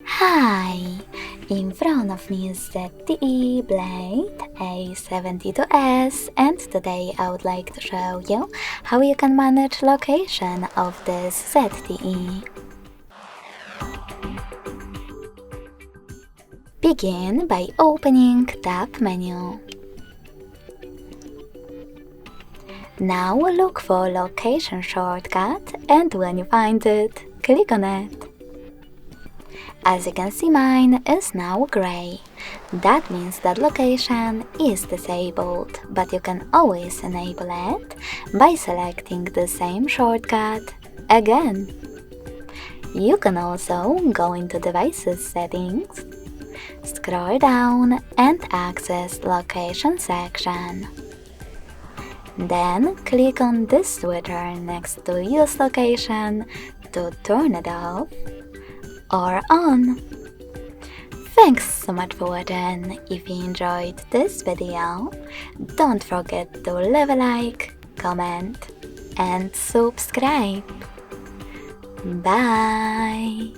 Hi! In front of me is ZTE Blade A72S, and today I would like to show you how you can manage location of this ZTE. Begin by opening Tab menu. Now look for location shortcut, and when you find it, click on it. As you can see, mine is now gray. That means that location is disabled, but you can always enable it by selecting the same shortcut again. You can also go into Devices settings, scroll down and access Location section. Then click on this switcher next to Use Location to turn it off or on. Thanks so much for watching. If you enjoyed this video, don't forget to leave a like, comment and subscribe. Bye!